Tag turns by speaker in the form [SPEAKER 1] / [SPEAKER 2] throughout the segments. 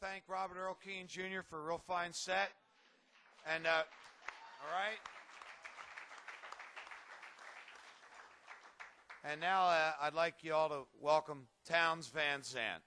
[SPEAKER 1] thank Robert Earl Keen Jr. for a real fine set. And, all right. And now I'd like you all to welcome Townes Van Zandt.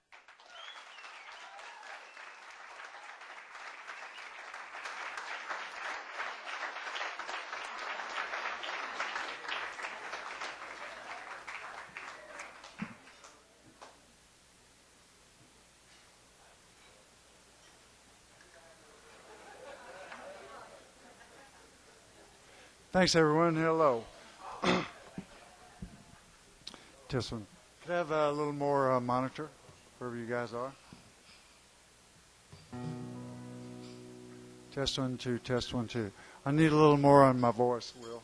[SPEAKER 2] Thanks, everyone. Hello. This one. Could I have a little more monitor, wherever you guys are? Test 1, 2, test 1, 2. I need a little more on my voice, Will.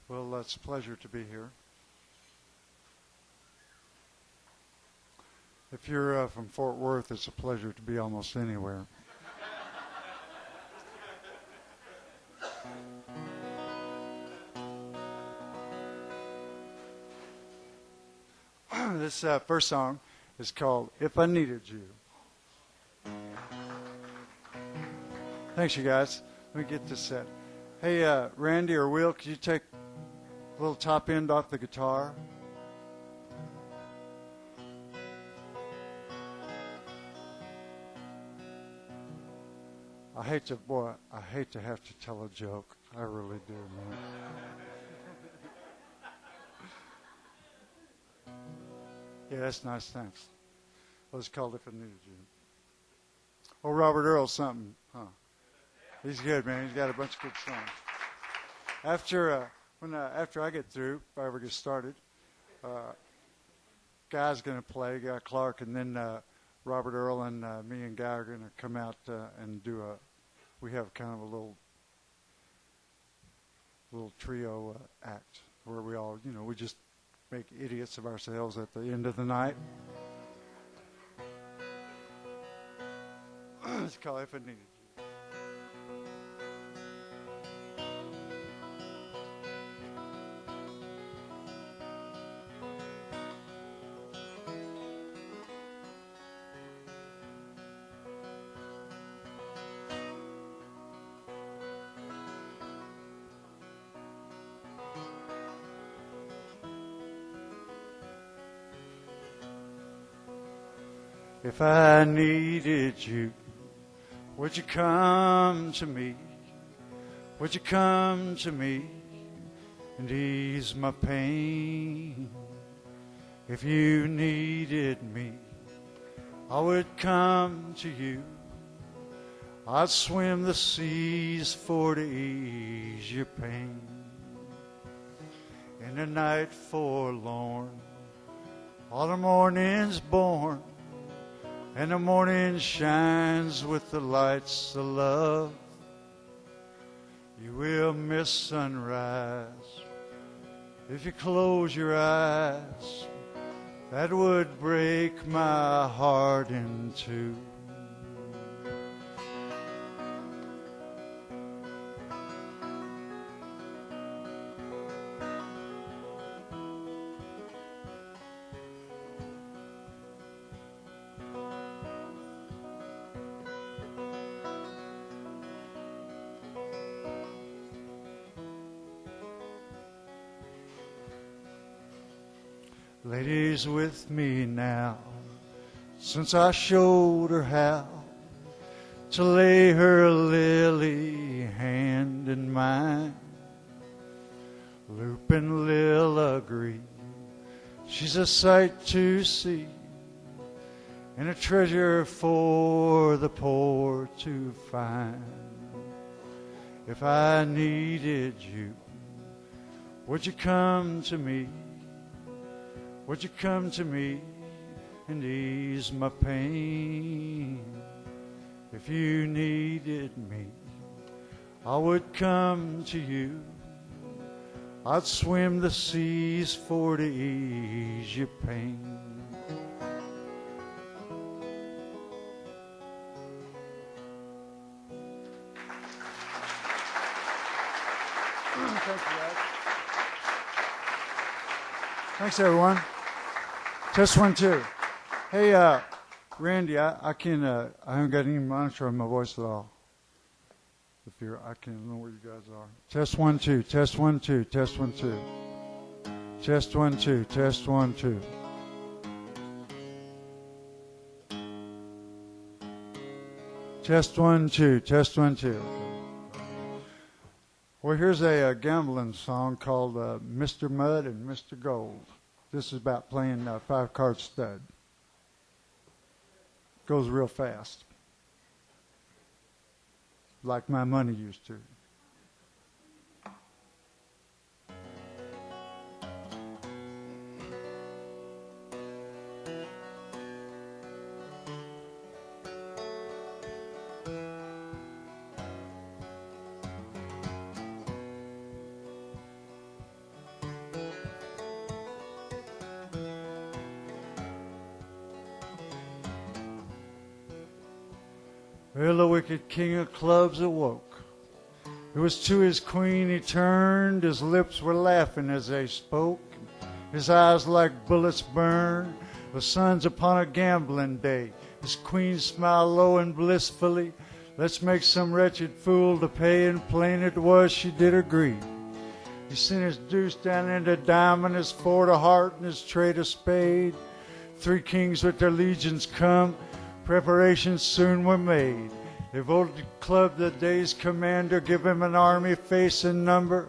[SPEAKER 2] Well, it's a pleasure to be here. If you're from Fort Worth, it's a pleasure to be almost anywhere. This first song is called If I Needed You. Thanks, you guys. Let me get this set. Hey, Randy or Will, could you take a little top end off the guitar? I hate to have to tell a joke. I really do, man. Yeah, that's nice, thanks. Well, it's called If I Needed You. Oh, Robert Earl something, huh? He's good, man. He's got a bunch of good songs. After I get through, if I ever get started, Guy's going to play, Guy Clark, and then Robert Earl and me and Guy are going to come out and do we have kind of a little trio act where we all, we just make idiots of ourselves at the end of the night. It's called If I Needed You. If I needed you, would you come to me? Would you come to me and ease my pain? If you needed me, I would come to you. I'd swim the seas for to ease your pain. In a night forlorn, all the morning's born, and the morning shines with the lights of love. You will miss sunrise if you close your eyes. That would break my heart in two. Lady's with me now, since I showed her how to lay her lily hand in mine. Loop and Lil agree, she's a sight to see, and a treasure for the poor to find. If I needed you, would you come to me? Would you come to me and ease my pain. If you needed me, I would come to you. I'd swim the seas for to ease your pain. Thanks, everyone. Test 1, 2. Hey, Randy, I haven't got any monitor on my voice at all. I can't know where you guys are. Test 1, 2. Test 1, 2. Test 1, 2. Test 1, 2. Test 1, 2. Test 1, 2. Test 1, 2. Well, here's a gambling song called Mr. Mud and Mr. Gold. This is about playing 5-card stud. Goes real fast, like my money used to. Well, the wicked king of clubs awoke. It was to his queen he turned. His lips were laughing as they spoke. His eyes like bullets burned. The sun's upon a gambling day. His queen smiled low and blissfully. Let's make some wretched fool to pay, and plain it was she did agree. He sent his deuce down into diamond, his 4 to heart, and his trade of spade. 3 kings with their legions come. Preparations soon were made. They voted the club the day's commander, give him an army, face and number,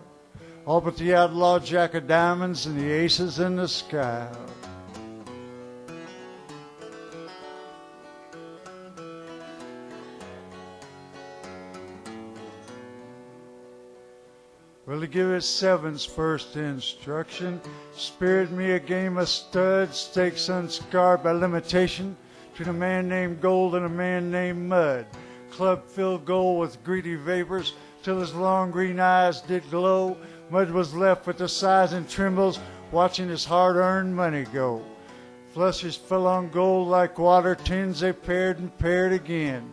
[SPEAKER 2] all but the outlaw jack of diamonds and the aces in the sky. Well, to give his 7's first instruction, spared me a game of studs, stakes unscarred by limitation, between a man named Gold and a man named Mud. Club filled Gold with greedy vapors till his long green eyes did glow. Mud was left with the sighs and trembles, watching his hard-earned money go. Flushes fell on Gold like water, tens they paired and paired again.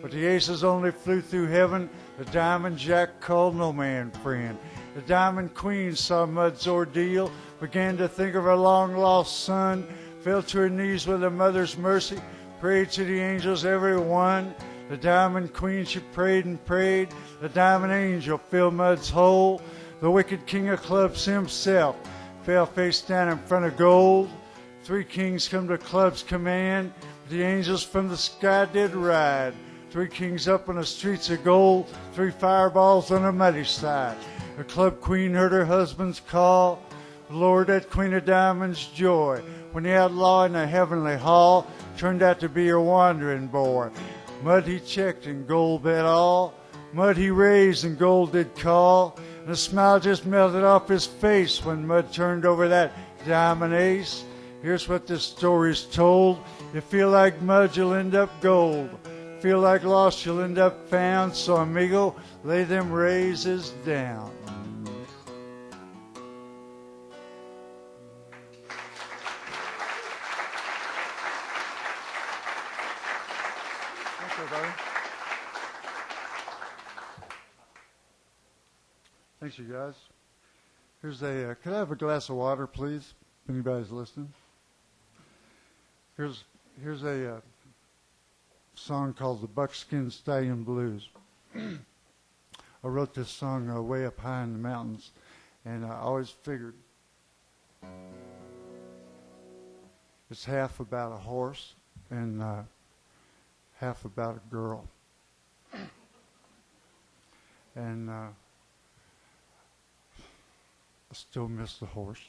[SPEAKER 2] But the aces only flew through heaven. The diamond jack called no man friend. The diamond queen saw Mud's ordeal, began to think of her long-lost son, fell to her knees with a mother's mercy, prayed to the angels every one. The diamond queen, she prayed and prayed. The diamond angel filled Mud's hole. The wicked king of clubs himself fell face down in front of Gold. 3 kings come to club's command. The angels from the sky did ride. 3 kings up on the streets of Gold. 3 fireballs on the muddy side. The club queen heard her husband's call. Lord, that queen of diamonds' joy, when the outlaw in the heavenly hall turned out to be her wandering boy. Mud he checked and Gold bet all. Mud he raised and Gold did call. And a smile just melted off his face when Mud turned over that diamond ace. Here's what this story's told. You feel like Mud, you'll end up gold. Feel like lost, you'll end up found. So amigo, lay them raises down. Thanks, you guys. Here's could I have a glass of water, please? If anybody's listening. Here's a song called the Buckskin Stallion Blues. I wrote this song way up high in the mountains, and I always figured it's half about a horse and half about a girl. And I still miss the horse.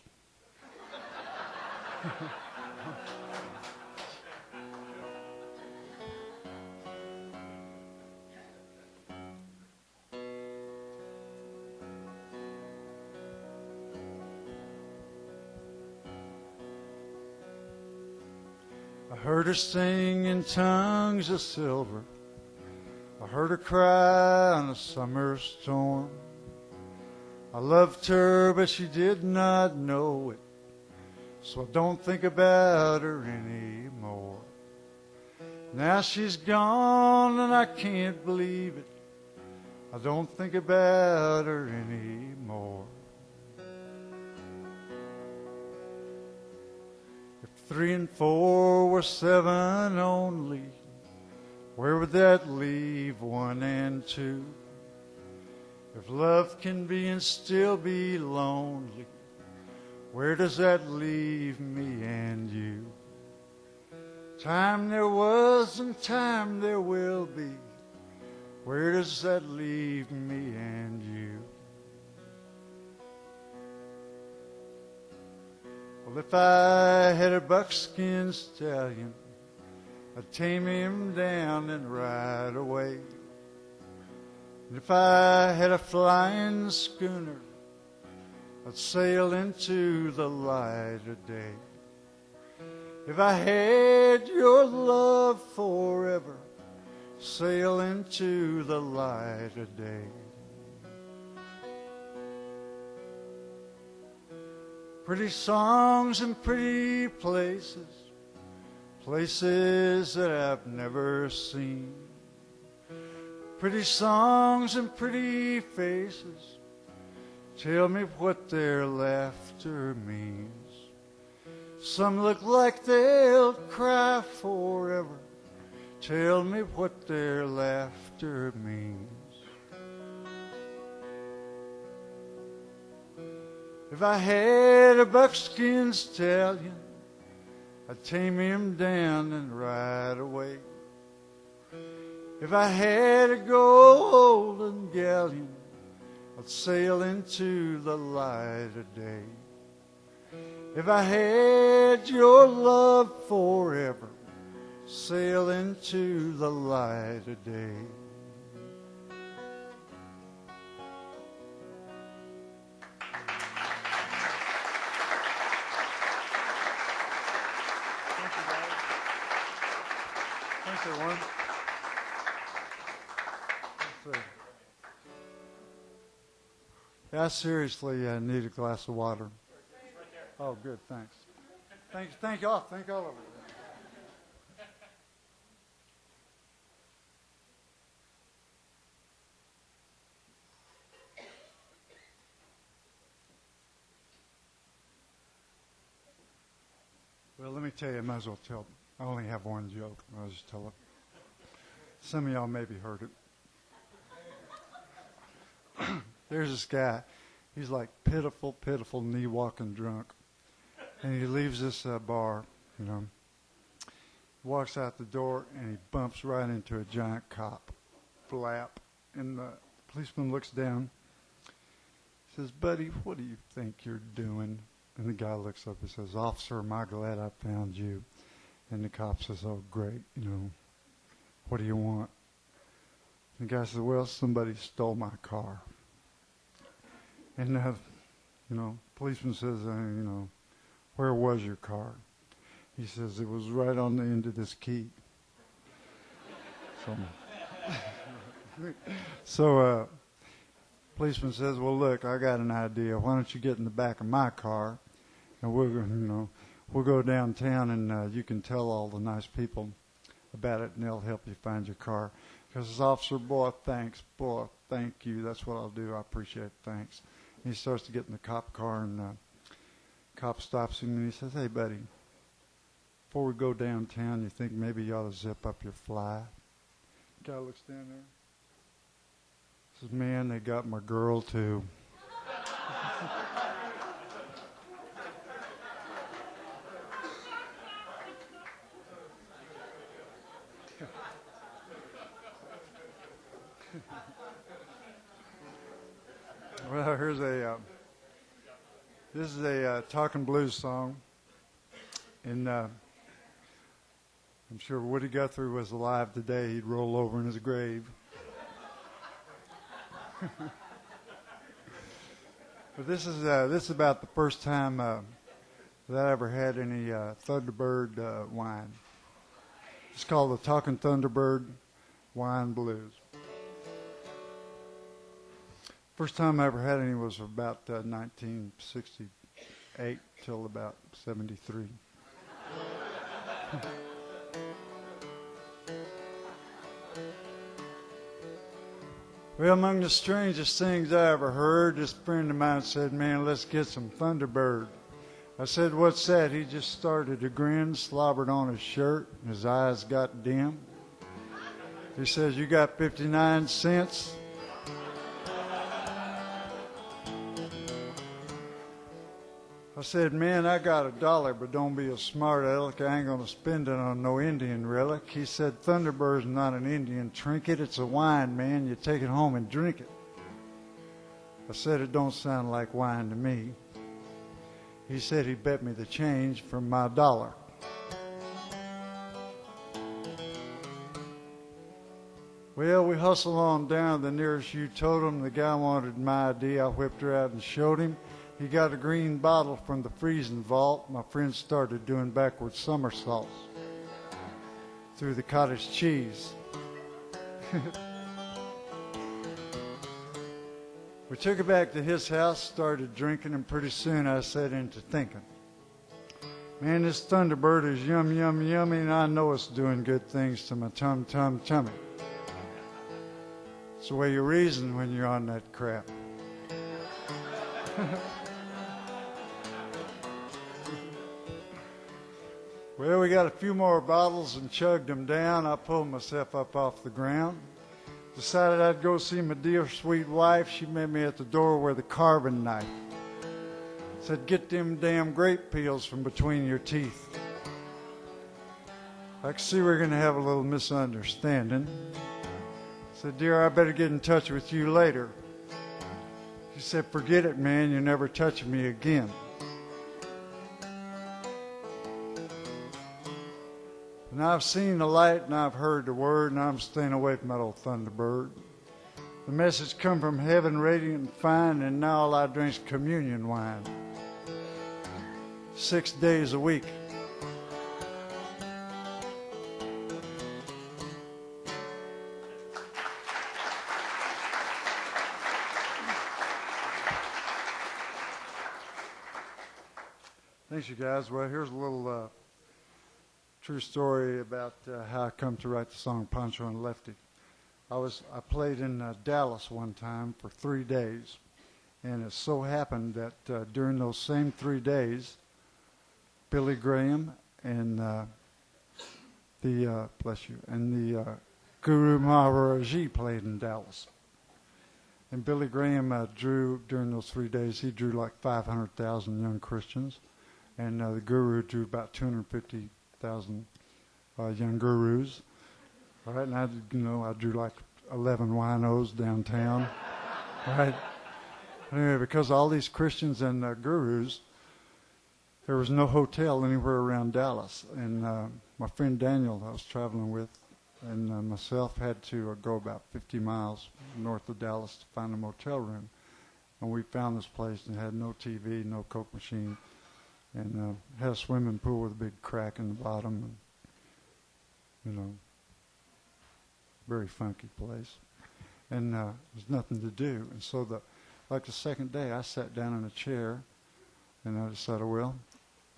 [SPEAKER 2] I heard her sing in tongues of silver. I heard her cry on a summer storm. I loved her, but she did not know it, so I don't think about her anymore. Now she's gone and I can't believe it. I don't think about her anymore. If 3 and 4 were 7 only, where would that leave 1 and 2? If love can be and still be lonely, where does that leave me and you? Time there was and time there will be. Where does that leave me and you? Well, if I had a buckskin stallion, I'd tame him down and ride away. And if I had a flying schooner, I'd sail into the light of day. If I had your love forever, sail into the light of day. Pretty songs and pretty places, places that I've never seen. Pretty songs and pretty faces, tell me what their laughter means. Some look like they'll cry forever, tell me what their laughter means. If I had a buckskin stallion, I'd tame him down and ride away. If I had a golden galleon, I'd sail into the light of day. If I had your love forever, sail into the light of day. Thank you, guys. Thanks, everyone. I seriously need a glass of water. Oh, good, thanks. Thank all of you. Well, let me tell you, I might as well tell. I only have one joke. I'll just tell it. Some of y'all maybe heard it. There's this guy. He's like pitiful, knee-walking drunk. And he leaves this bar, you know. Walks out the door, and he bumps right into a giant cop. Flap. And the policeman looks down. Says, buddy, what do you think you're doing? And the guy looks up and says, officer, am I glad I found you? And the cop says, oh, great, you know. What do you want? And the guy says, well, somebody stole my car. And, you know, policeman says, you know, where was your car? He says, it was right on the end of this key. So, policeman says, well, look, I got an idea. Why don't you get in the back of my car, and we'll go downtown, and you can tell all the nice people about it, and they'll help you find your car. Because officer, boy, thanks. Boy, thank you. That's what I'll do. I appreciate it. Thanks. And he starts to get in the cop car, and cop stops him, and he says, hey, buddy, before we go downtown, you think maybe you ought to zip up your fly? The guy looks down there. Says, man, they got my girl, too. Well, here's this is a talking blues song, and I'm sure Woody Guthrie was alive today, he'd roll over in his grave. But this is about the first time that I ever had any Thunderbird wine. It's called the Talking Thunderbird Wine Blues. First time I ever had any was about 1968 till about 73. Well, among the strangest things I ever heard, this friend of mine said, "Man, let's get some Thunderbird." I said, "What's that?" He just started to grin, slobbered on his shirt, and his eyes got dim. He says, "You got 59 cents?" I said, "Man, I got $1, but don't be a smart aleck. I ain't going to spend it on no Indian relic." He said, "Thunderbird's not an Indian trinket. It's a wine, man. You take it home and drink it." I said, "It don't sound like wine to me." He said he bet me the change from my $1. Well, we hustled on down to the nearest U-Totem. The guy wanted my ID. I whipped her out and showed him. He got a green bottle from the freezing vault. My friend started doing backward somersaults through the cottage cheese. We took it back to his house, started drinking, and pretty soon I set into thinking, man, this Thunderbird is yum, yum, yummy, and I know it's doing good things to my tummy. It's the way you reason when you're on that crap. Well, we got a few more bottles and chugged them down. I pulled myself up off the ground. Decided I'd go see my dear sweet wife. She met me at the door with a carving knife. Said, "Get them damn grape peels from between your teeth." I could see we're going to have a little misunderstanding. Said, "Dear, I better get in touch with you later." She said, "Forget it, man. You're never touching me again." And I've seen the light and I've heard the word, and I'm staying away from that old Thunderbird. The message come from heaven, radiant and fine, and now all I drink's communion wine. 6 days a week. Thanks, you guys. Well, here's a little true story about how I come to write the song Pancho and Lefty. I played in Dallas one time for 3 days, and it so happened that during those same 3 days, Billy Graham and the Guru Maharaji played in Dallas. And Billy Graham drew during those 3 days. He drew like 500,000 young Christians, and the Guru drew about 250,000 young gurus. All right, and I drew like 11 winos downtown. Right. Anyway, because all these Christians and gurus, there was no hotel anywhere around Dallas, and my friend Daniel I was traveling with, and myself had to go about 50 miles north of Dallas to find a motel room. And we found this place and had no TV, no Coke machine, and had a swimming pool with a big crack in the bottom, and, very funky place. And there's nothing to do. And so the second day, I sat down in a chair, and I decided, well,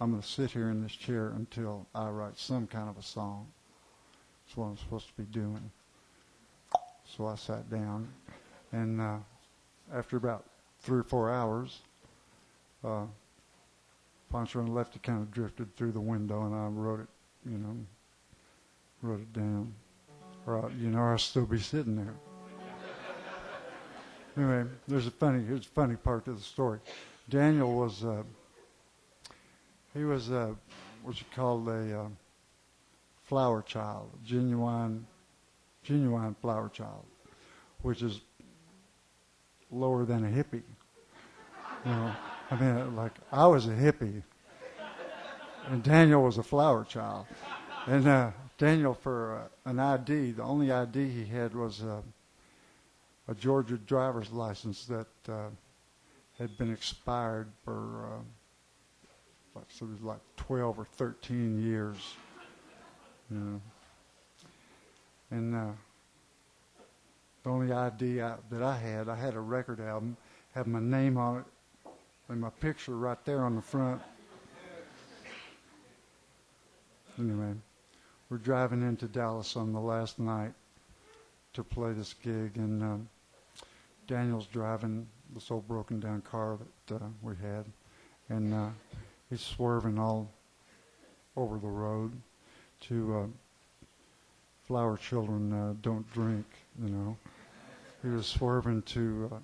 [SPEAKER 2] I'm going to sit here in this chair until I write some kind of a song. That's what I'm supposed to be doing. So I sat down, and after about 3 or 4 hours, Pancho and Lefty kind of drifted through the window, and I wrote it down. Or I'll still be sitting there. Anyway, here's a funny part to the story. Daniel was, he was what you call a flower child, genuine flower child, which is lower than a hippie. Like I was a hippie, and Daniel was a flower child. And Daniel, for an ID, the only ID he had was a Georgia driver's license that had been expired for it was like 12 or 13 years. And the only ID that I had a record album, had my name on it, and my picture right there on the front. Anyway, we're driving into Dallas on the last night to play this gig, and Daniel's driving this old broken down car that we had, and he's swerving all over the road to flower children don't drink, you know. He was swerving to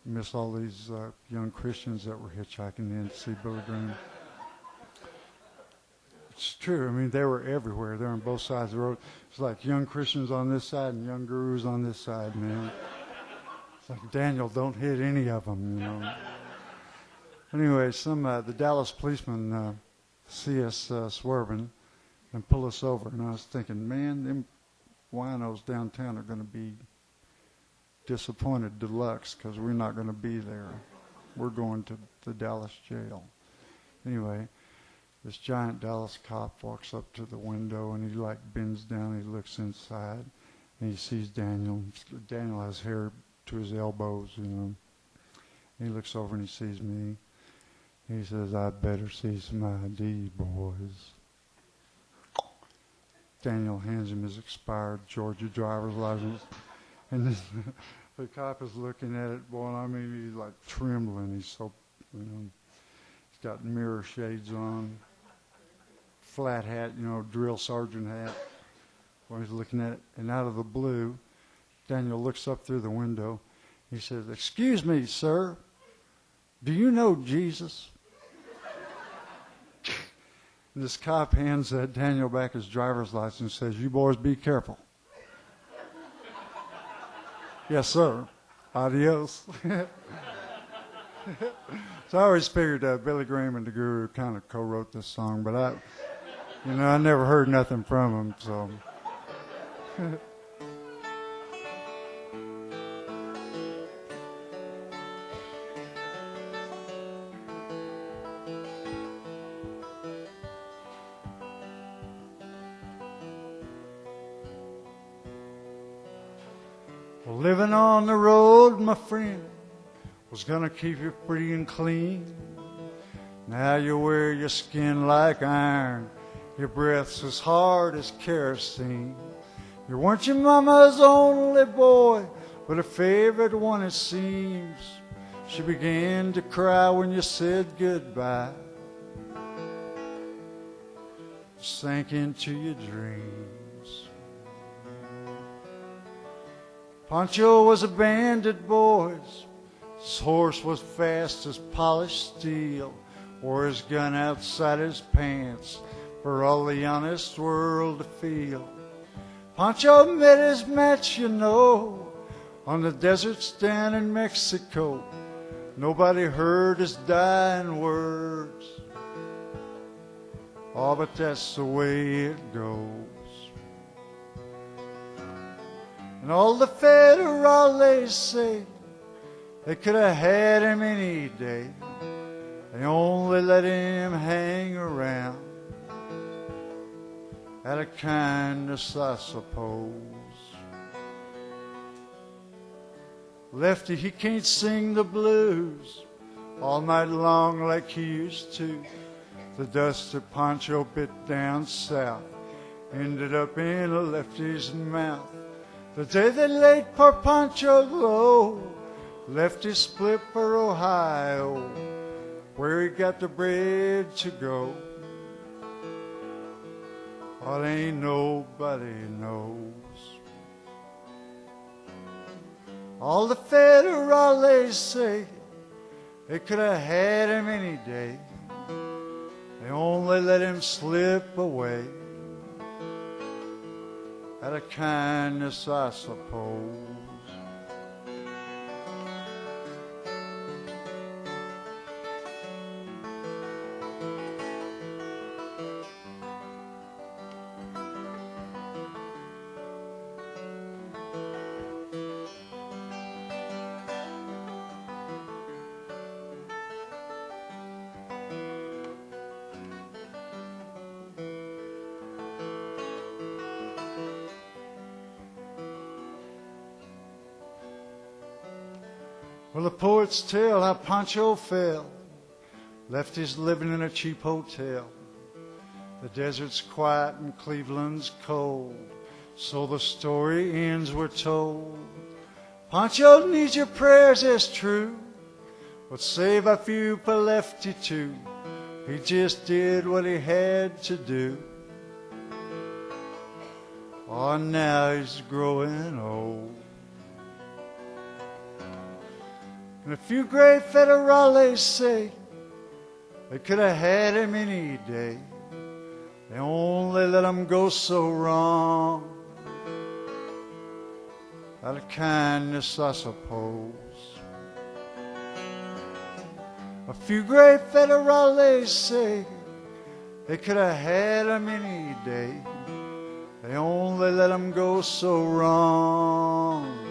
[SPEAKER 2] miss all these young Christians that were hitchhiking in to see Billy Graham. It's true. I mean, they were everywhere. They're on both sides of the road. It's like young Christians on this side and young gurus on this side, man. It's like, Daniel, don't hit any of them, you know. Anyway, the Dallas policemen see us swerving and pull us over. And I was thinking, man, them winos downtown are going to be disappointed deluxe because we're not going to be there. We're going to the Dallas jail. Anyway, this giant Dallas cop walks up to the window and he like bends down, he looks inside, and he sees Daniel. Daniel has hair to his elbows, you know. He looks over and he sees me. He says, "I'd better see some ID, boys." Daniel hands him his expired Georgia driver's license. And the cop is looking at it, boy, I mean, he's like trembling. He's so, you know, he's got mirror shades on, flat hat, you know, drill sergeant hat. While he's looking at it, and out of the blue, Daniel looks up through the window. He says, "Excuse me, sir, do you know Jesus?" And this cop hands Daniel back his driver's license and says, "You boys be careful." "Yes, sir. Adios." So I always figured Billy Graham and the Guru kind of co-wrote this song, but I never heard nothing from him, so. Well, living on the road, my friend, was gonna keep you free and clean. Now you wear your skin like iron, your breath's as hard as kerosene. You weren't your mama's only boy, but her favorite one it seems. She began to cry when you said goodbye. Sank into your dreams. Pancho was a bandit, boys. His horse was fast as polished steel. Wore his gun outside his pants for all the honest world to feel. Pancho met his match, you know, on the deserts down in Mexico. Nobody heard his dying words. Oh, but that's the way it goes. And all the federales say they could have had him any day. They only let him hang around out of kindness, I suppose. Lefty, he can't sing the blues all night long like he used to. The dust that Pancho bit down south ended up in a Lefty's mouth. The day they laid poor Pancho Lo, Lefty split for Ohio, where he got the bread to go. Well, ain't nobody knows. All the federales say they could have had him any day. They only let him slip away out of kindness, I suppose. Well, the poets tell how Pancho fell, Lefty's living in a cheap hotel. The desert's quiet and Cleveland's cold, so the story ends, we're told. Pancho needs your prayers as true, but save a few for Lefty too. He just did what he had to do. Oh, now he's growing old. And a few great federales say they could have had him any day. They only let him go so wrong. Out of kindness, I suppose. A few great federales say they could have had him any day. They only let him go so wrong.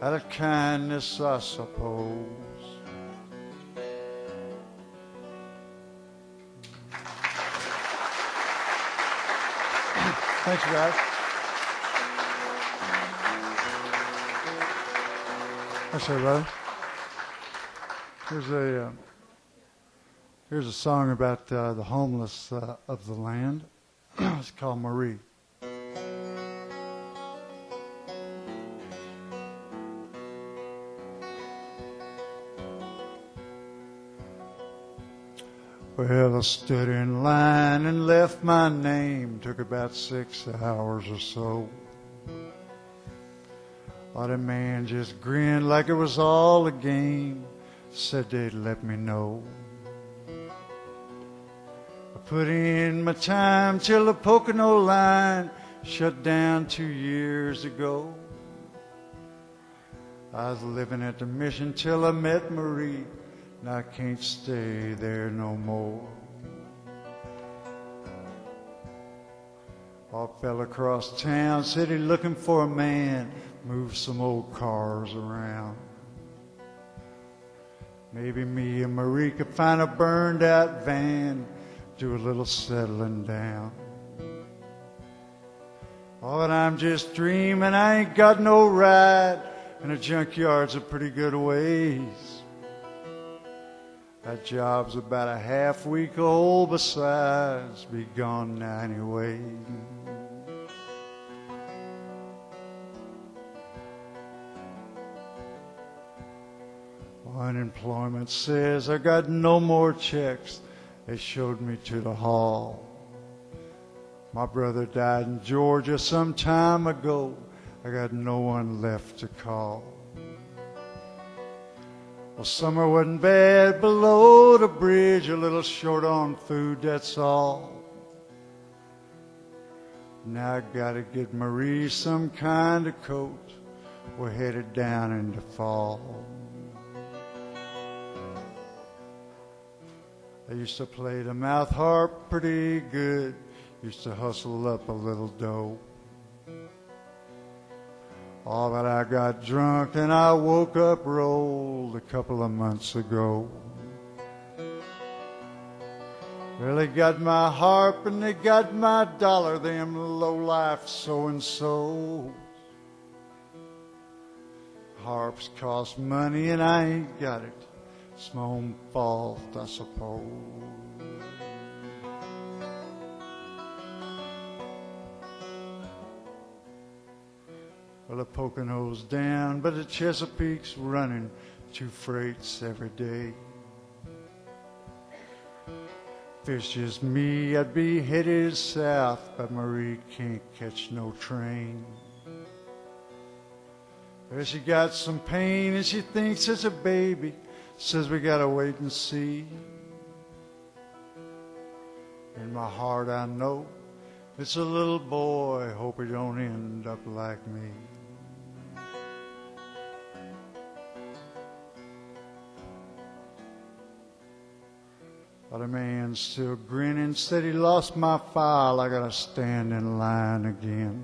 [SPEAKER 2] Out of kindness, I suppose. Thanks, guys. Thanks, everybody. Here's a song about the homeless of the land. It's called Marie. Well, I stood in line and left my name. Took about 6 hours or so. But a man just grinned like it was all a game. Said they'd let me know. I put in my time till the Pocono line shut down 2 years ago. I was living at the mission till I met Marie. And I can't stay there no more. I fell across town, city looking for a man, move some old cars around. Maybe me and Marie could find a burned out van, do a little settling down. Oh, but I'm just dreaming, I ain't got no ride, and a junkyard's a pretty good ways. That job's about a half week old, besides, be gone now anyway. Unemployment says I got no more checks. They showed me to the hall. My brother died in Georgia some time ago. I got no one left to call. Well, summer wasn't bad below the bridge, a little short on food, that's all. Now I gotta get Marie some kind of coat. We're headed down into fall. I used to play the mouth harp pretty good, used to hustle up a little dough. Oh, but I got drunk and I woke up rolled a couple of months ago. Well, they got my harp and they got my dollar, them low-life so-and-so. Harps cost money and I ain't got it. It's my own fault, I suppose. Well, the Pocono's down, but the Chesapeake's running 2 freights every day. If it's just me, I'd be headed south, but Marie can't catch no train. Well, she got some pain and she thinks it's a baby, says we gotta wait and see. In my heart I know it's a little boy, hope he don't end up like me. But a man's still grinning, said he lost my file, I gotta stand in line again.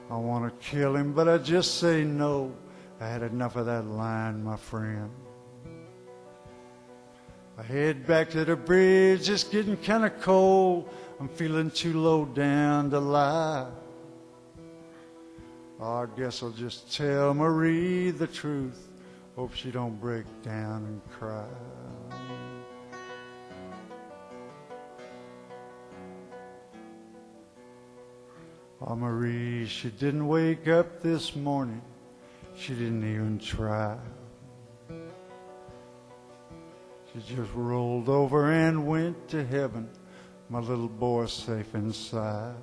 [SPEAKER 2] I wanna kill him, but I just say no. I had enough of that line, my friend. I head back to the bridge, it's getting kinda cold. I'm feeling too low down to lie. I guess I'll just tell Marie the truth. Hope she don't break down and cry. Oh, Marie, she didn't wake up this morning. She didn't even try. She just rolled over and went to heaven. My little boy's safe inside.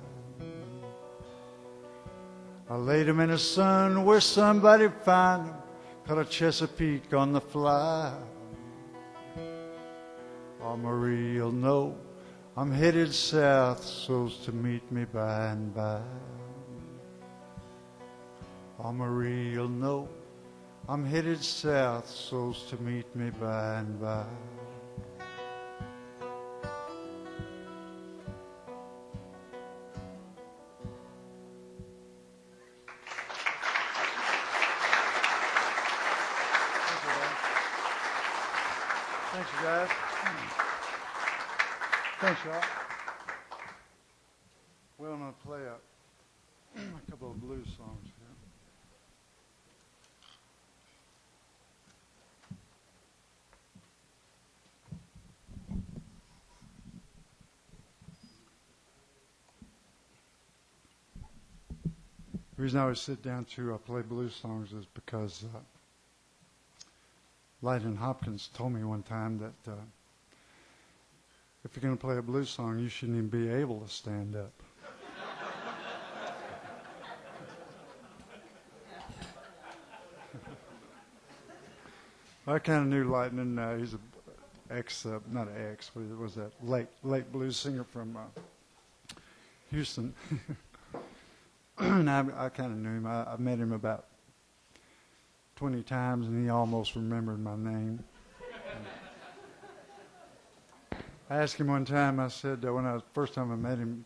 [SPEAKER 2] I laid him in the sun where somebody find him. Caught a Chesapeake on the fly. Oh, Marie, you'll know I'm headed south so's to meet me by and by. Oh, Marie, you'll know I'm headed south so's to meet me by and by. Thanks, you guys. Thanks, y'all. Well, I'm going to play a couple of blues songs here. The reason I always sit down to play blues songs is because Lightning Hopkins told me one time that if you're going to play a blues song, you shouldn't even be able to stand up. I kind of knew Lightning. He's an ex, not an ex, but was that late blues singer from Houston. And I kind of knew him. I met him about 20 times, and he almost remembered my name. I asked him one time, I said, first time I met him,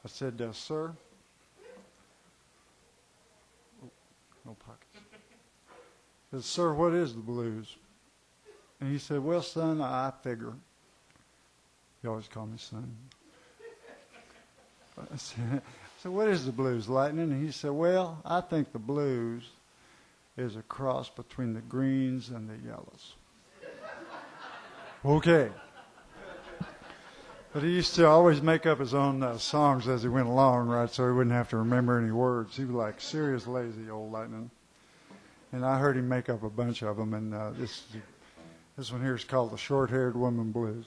[SPEAKER 2] I said, sir, no pockets. I said, sir, what is the blues? And he said, well, son, I figure. He always called me son. I said, what is the blues, Lightning? And he said, well, I think the blues is a cross between the greens and the yellows. Okay. But he used to always make up his own songs as he went along, right, so he wouldn't have to remember any words. He was like serious lazy, old Lightning. And I heard him make up a bunch of them, and this one here is called the Short-Haired Woman Blues.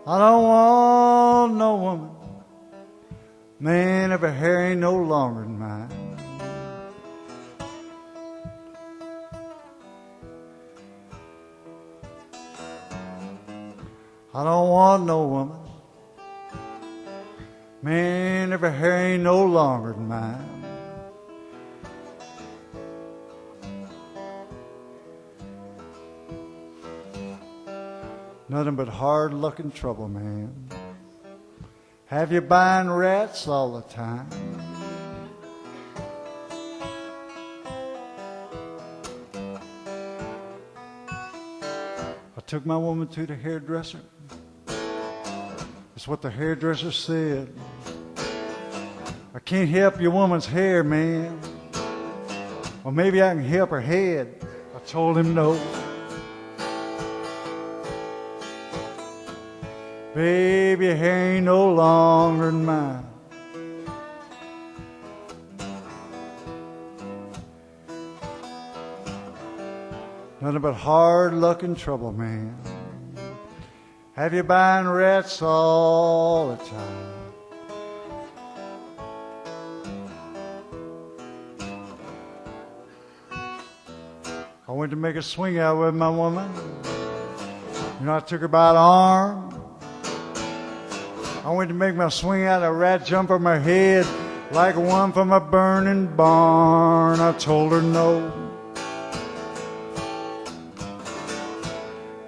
[SPEAKER 2] I don't want no woman, man, if her hair ain't no longer than mine. I don't want no woman, man, if her hair ain't no longer than mine. Nothing but hard luck and trouble, man. Have you buying rats all the time? I took my woman to the hairdresser. That's what the hairdresser said. I can't help your woman's hair, man. Or maybe I can help her head. I told him no. Baby, your hair ain't no longer than mine. Nothing but hard luck and trouble, man. Have you buying rats all the time? I went to make a swing out with my woman. You know, I took her by the arm. I went to make my swing out, a rat jump on my head like one from a burning barn. I told her no.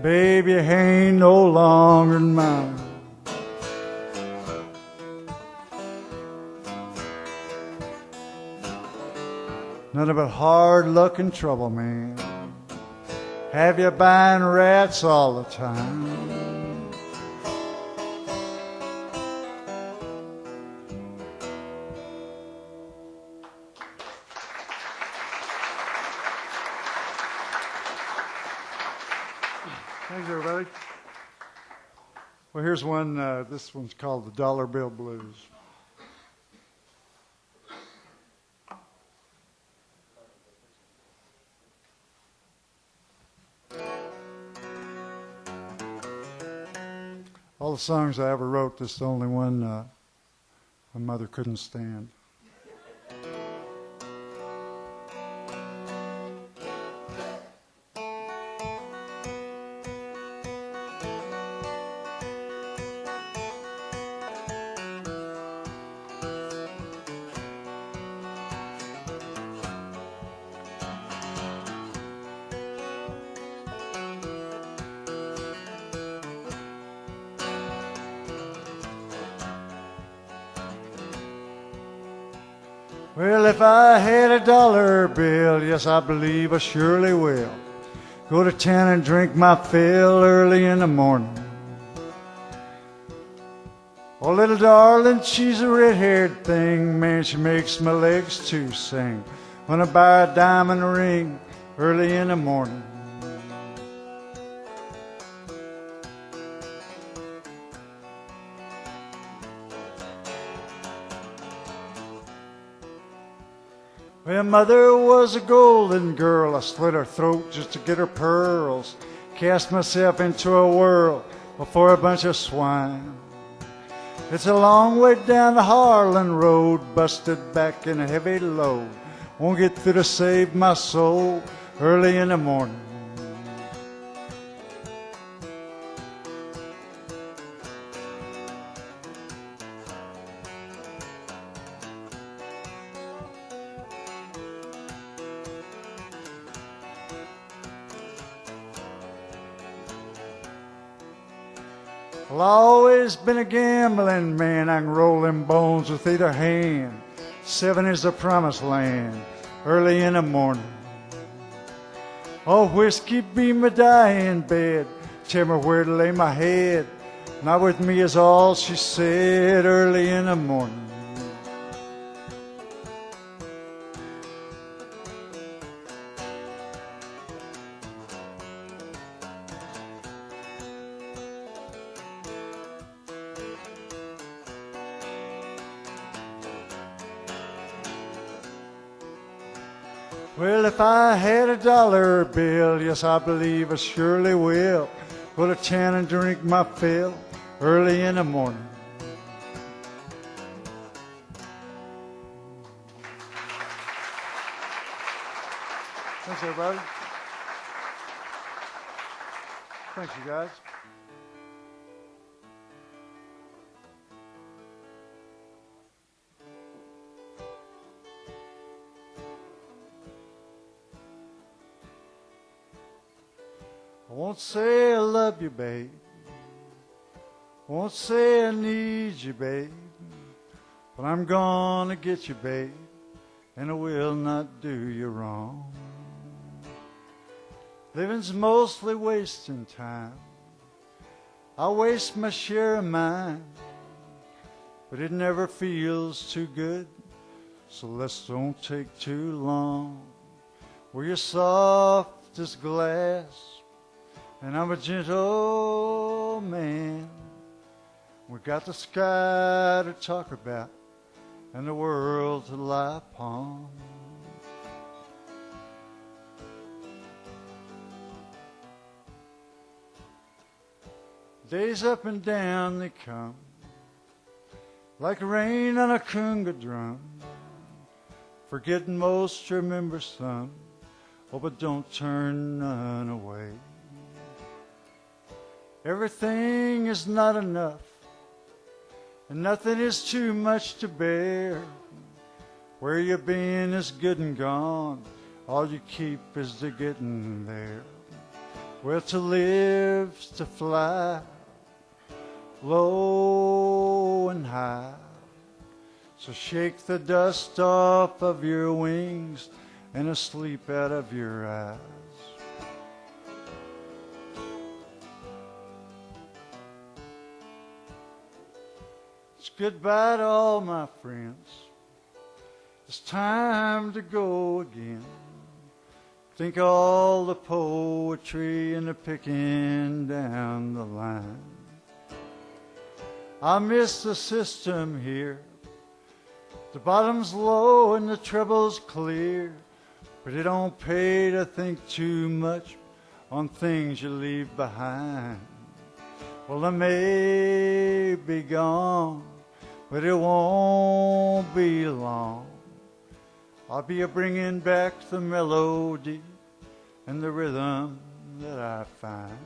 [SPEAKER 2] Baby, ain't no longer mine. Nothing but hard luck and trouble, man. Have you buying rats all the time? Thanks, everybody. Well, here's one. This one's called the Dollar Bill Blues. All the songs I ever wrote, this is the only one my mother couldn't stand. Well, if I had a dollar bill, yes, I believe I surely will. Go to town and drink my fill early in the morning. Oh, little darling, she's a red-haired thing. Man, she makes my legs to sing. When I buy a diamond ring early in the morning. Well, mother was a golden girl. I slit her throat just to get her pearls. Cast myself into a whirl before a bunch of swine. It's a long way down the Harlan Road, busted back in a heavy load. Won't get through to save my soul early in the morning. Well, I've always been a gambling man. I can roll them bones with either hand. 7 is the promised land early in the morning. Oh, whiskey be my dying bed. Tell me where to lay my head. Not with me is all she said early in the morning. Well, if I had a dollar bill, yes, I believe I surely will. Go to town and drink my fill early in the morning. Thanks, everybody. Thanks, you guys. I won't say I love you, babe. Won't say I need you, babe. But I'm gonna get you, babe, and I will not do you wrong. Living's mostly wasting time. I waste my share of mine, but it never feels too good, so let's don't take too long. Well, you're soft as glass, and I'm a gentle man. We got the sky to talk about and the world to lie upon. Days up and down they come, like rain on a conga drum. Forgetting most, remember some. Oh, but don't turn none away. Everything is not enough. and nothing is too much to bear. Where you been is good and gone. All you keep is the getting there. Well, to live's to fly low and high. So shake the dust off of your wings and the sleep out of your eyes. It's goodbye to all my friends. It's time to go again. Think all the poetry and the picking down the line. I miss the system here. The bottom's low and the treble's clear, but it don't pay to think too much on things you leave behind. Well, I may be gone, but it won't be long. I'll be bringing back the melody and the rhythm that I find.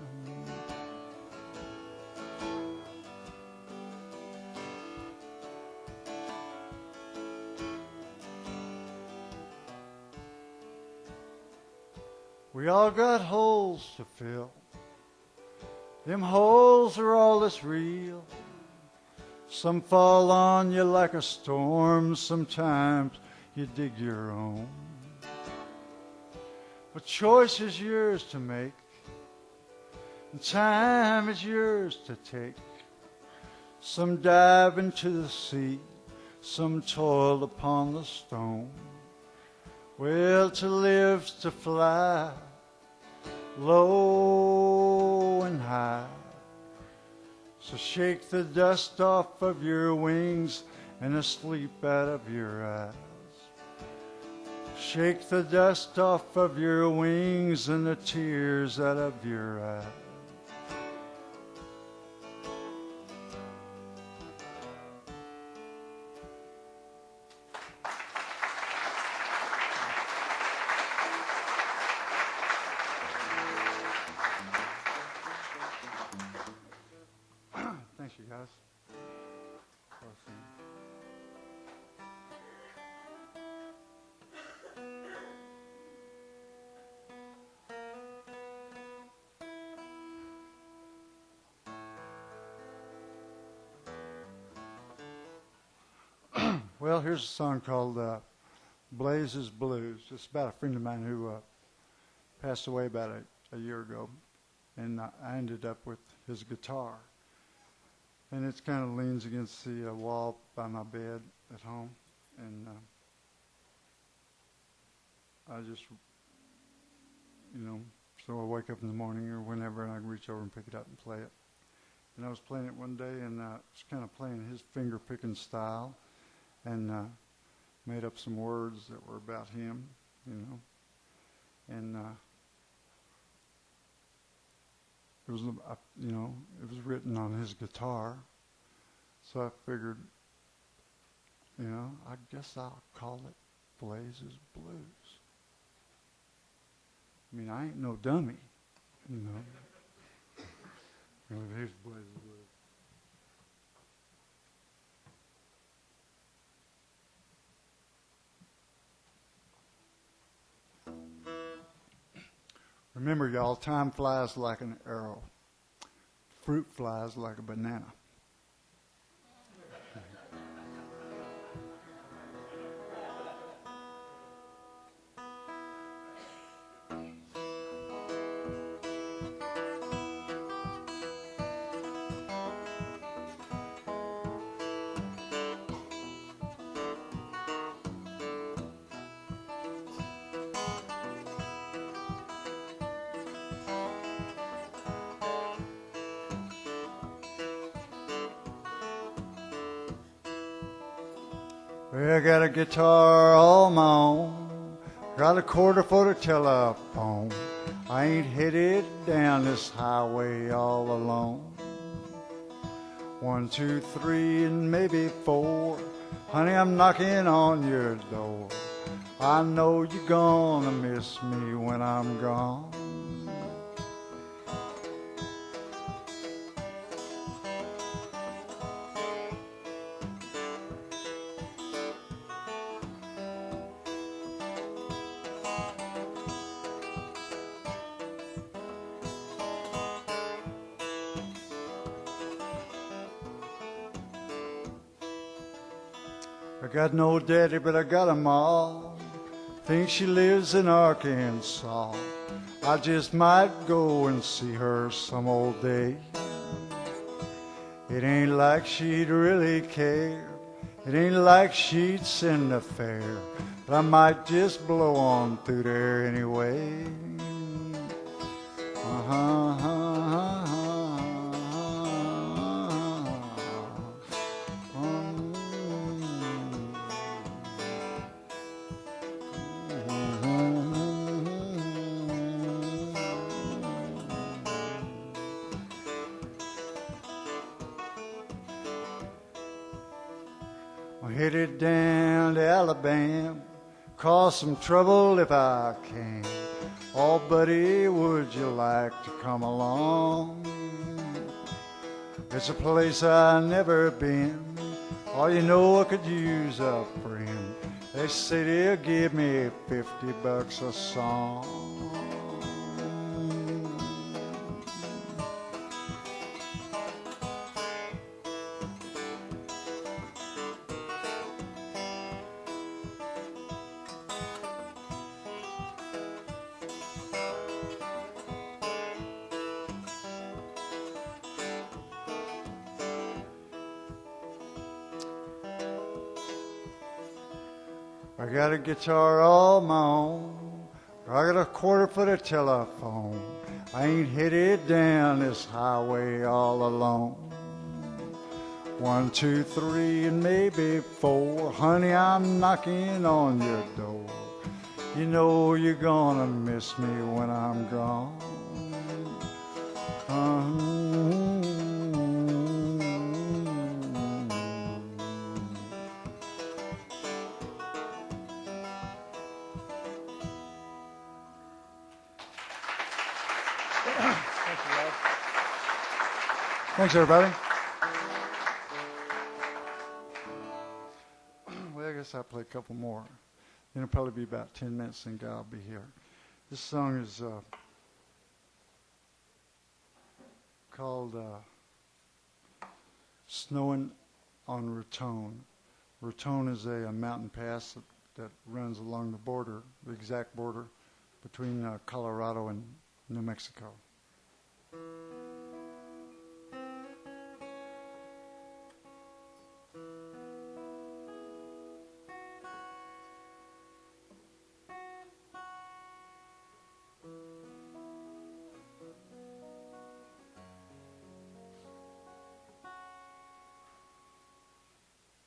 [SPEAKER 2] We all got holes to fill. Them holes are all that's real. Some fall on you like a storm. Sometimes you dig your own. But choice is yours to make, and time is yours to take. Some dive into the sea, some toil upon the stone. Well, to live's to fly low and high. So shake the dust off of your wings and the sleep out of your eyes. Shake the dust off of your wings and the tears out of your eyes. Thanks, you guys. Awesome. Well, here's a song called Blazes Blues. It's about a friend of mine who passed away about a year ago, and I ended up with his guitar. And it kind of leans against the wall by my bed at home, and I just, so I wake up in the morning or whenever, and I can reach over and pick it up and play it. And I was playing it one day, and I was kind of playing his finger-picking style, and made up some words that were about him, and it was, it was written on his guitar, so I figured, I guess I'll call it Blazes Blues. I mean, I ain't no dummy, Here's Blazes Blues. Remember, y'all, time flies like an arrow. Fruit flies like a banana. Well, I got a guitar all my own, got a quarter for the telephone. I ain't headed down this highway all alone. 1, 2, 3, and maybe 4. Honey, I'm knocking on your door. I know you're gonna miss me when I'm gone. I got no daddy, but I got 'em all. Think she lives in Arkansas. I just might go and see her some old day. It ain't like she'd really care. It ain't like she'd send a fare. But I might just blow on through there anyway. I'm headed down to Alabama, cause some trouble if I can. Oh, buddy, would you like to come along? It's a place I never been. Oh, you know I could use a friend. They say they'll give me $50 a song. I got a guitar all my own. I got a quarter for the telephone. I ain't headed down this highway all alone. 1, 2, 3, and maybe 4. Honey, I'm knocking on your door. You know you're gonna miss me when I'm gone. Thanks, everybody. Well, I guess I'll play a couple more. It'll probably be about 10 minutes, and God will be here. This song is called Snowin On Raton. Ratone is a mountain pass that runs along the border, the exact border between Colorado and New Mexico.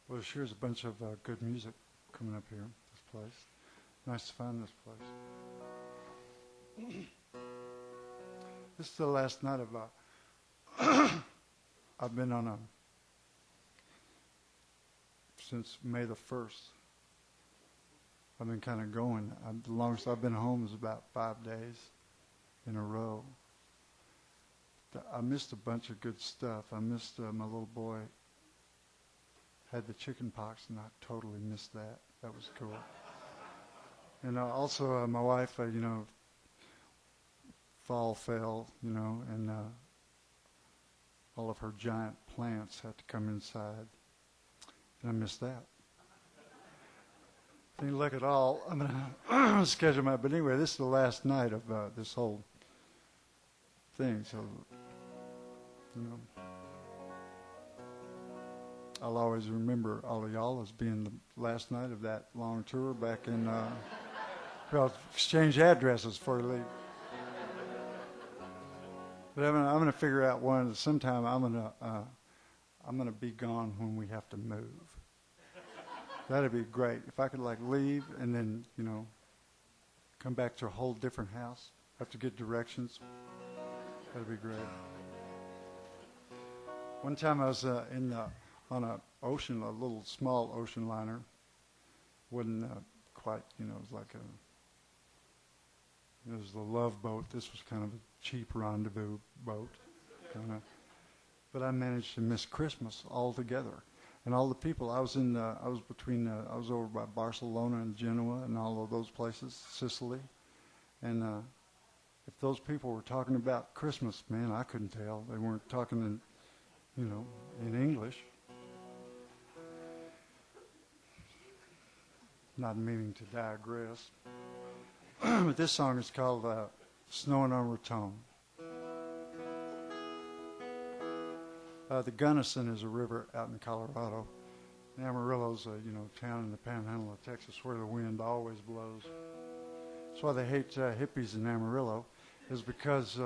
[SPEAKER 2] Well, there sure is a bunch of good music coming up here, this place. Nice to find this place. This is the last night of I've been on since May the 1st. I've been kind of going. The longest I've been home is about 5 days in a row. I missed a bunch of good stuff. I missed my little boy had the chicken pox, and I totally missed that. That was cool. And also my wife, fall fell, and all of her giant plants had to come inside. And I missed that. Didn't look at all. I'm going to schedule my, but anyway, this is the last night of this whole thing, so, I'll always remember all of y'all as being the last night of that long tour back in, well, exchange addresses before we leave. But I'm gonna figure out one. Sometime I'm gonna be gone when we have to move. That'd be great if I could leave and then come back to a whole different house. Have to get directions. That'd be great. One time I was on a little small ocean liner. Wasn't quite, it was like it was the Love boat. This was kind of a cheap rendezvous boat. But I managed to miss Christmas altogether. And all the people, I was over by Barcelona and Genoa and all of those places, Sicily. And if those people were talking about Christmas, man, I couldn't tell. They weren't talking in English. not meaning to digress. But this song is called Snowin On Raton. The Gunnison is a river out in Colorado. And Amarillo's a town in the panhandle of Texas where the wind always blows. That's why they hate hippies in Amarillo, is because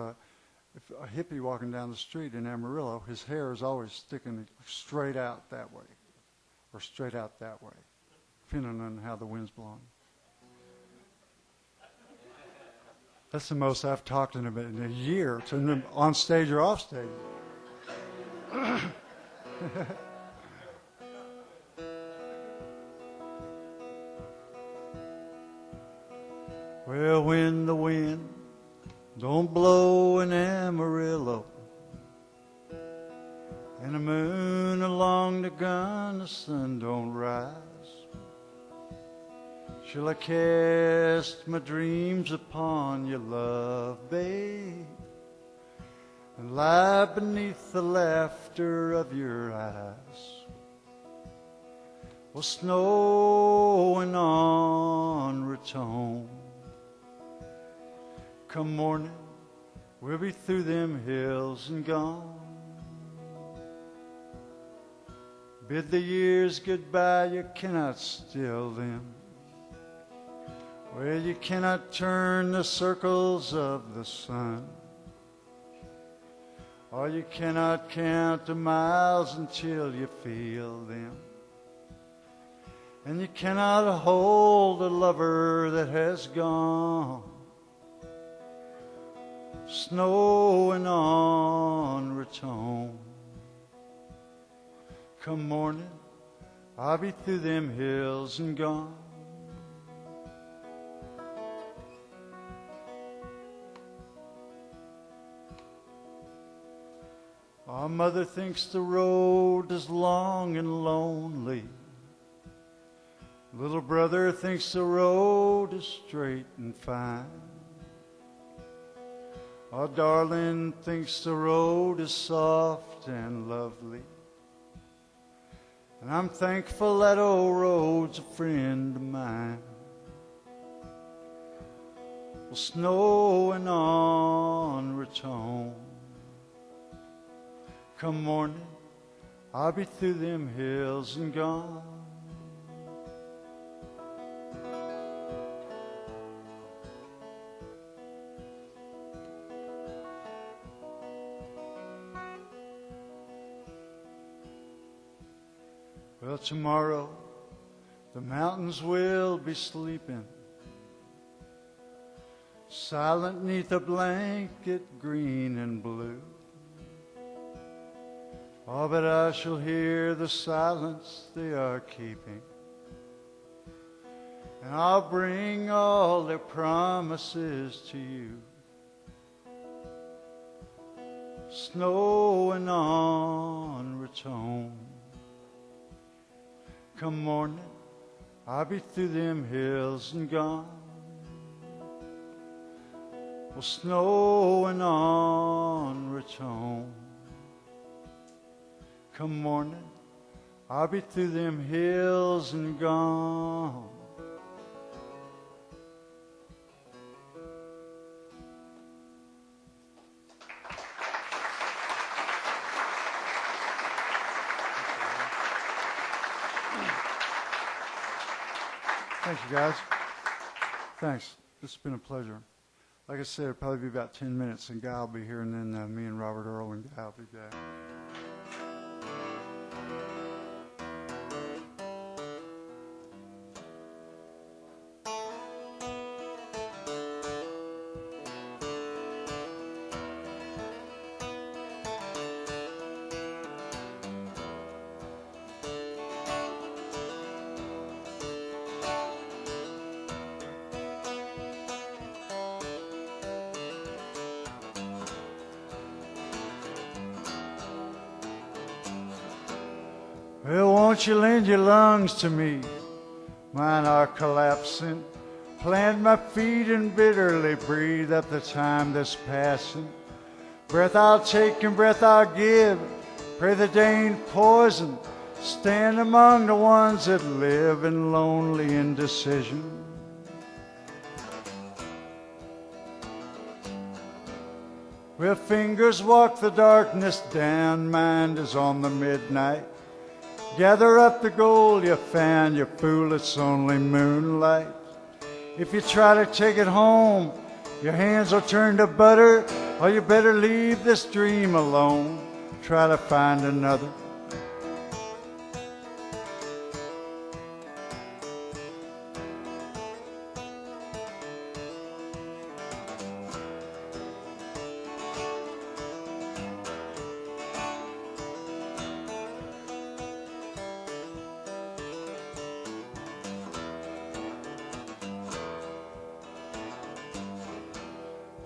[SPEAKER 2] if a hippie walking down the street in Amarillo, his hair is always sticking straight out that way, or straight out that way, depending on how the wind's blowing. That's the most I've talked in a year, on stage or off stage. Well, when the wind don't blow in Amarillo, and the moon along the Gunnison don't rise, shall I cast my dreams upon your love, babe, and lie beneath the laughter of your eyes? Well, snowing on Ratone, come morning, we'll be through them hills and gone. Bid the years goodbye, you cannot still them. Well, you cannot turn the circles of the sun, or you cannot count the miles until you feel them. And you cannot hold a lover that has gone. Snowing on Ratone, come morning, I'll be through them hills and gone. Our mother thinks the road is long and lonely. Little brother thinks the road is straight and fine. Our darling thinks the road is soft and lovely. And I'm thankful that old road's a friend of mine. Well, snowing on Ratone, come morning, I'll be through them hills and gone. Well, tomorrow the mountains will be sleeping, silent 'neath a blanket green and blue. Oh, but I shall hear the silence they are keeping, and I'll bring all their promises to you. Snowing on Ratone, come morning, I'll be through them hills and gone. Well, snowing on Ratone, come morning, I'll be through them hills and gone. Thank you, guys. Thanks. This has been a pleasure. Like I said, it'll probably be about 10 minutes, and Guy will be here, and then me and Robert Earl and Guy will be back. Well, won't you lend your lungs to me? Mine are collapsing. Plant my feet and bitterly breathe up the time that's passing. Breath I'll take and breath I'll give. Pray the day ain't poison. stand among the ones that live in lonely indecision. Where fingers walk the darkness down, mind is on the midnight. Gather up the gold you found, you fool, it's only moonlight. If you try to take it home, your hands will turn to butter, or you better leave this dream alone. Try to find another.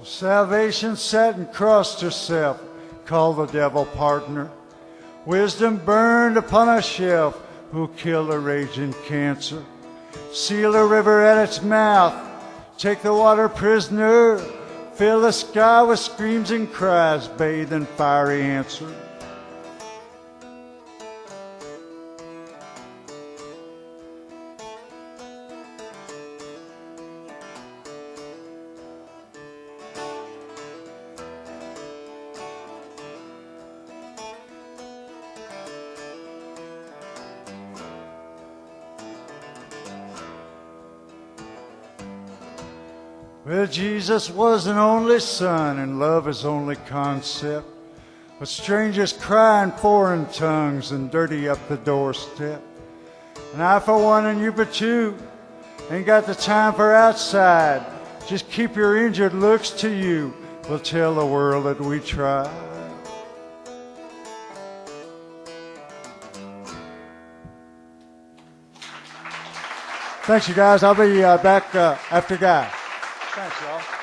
[SPEAKER 2] Salvation sat and crossed herself, called the devil partner. Wisdom burned upon a shelf, who killed a raging cancer. Seal a river at its mouth, take the water prisoner, fill the sky with screams and cries, bathe in fiery answer. Well, Jesus was an only son, and love his only concept. But strangers cry in foreign tongues and dirty up the doorstep. And I for one and you for two ain't got the time for outside. Just keep your injured looks to you. We'll tell the world that we tried. Thanks, you guys. I'll be back after Guy. Thanks, y'all.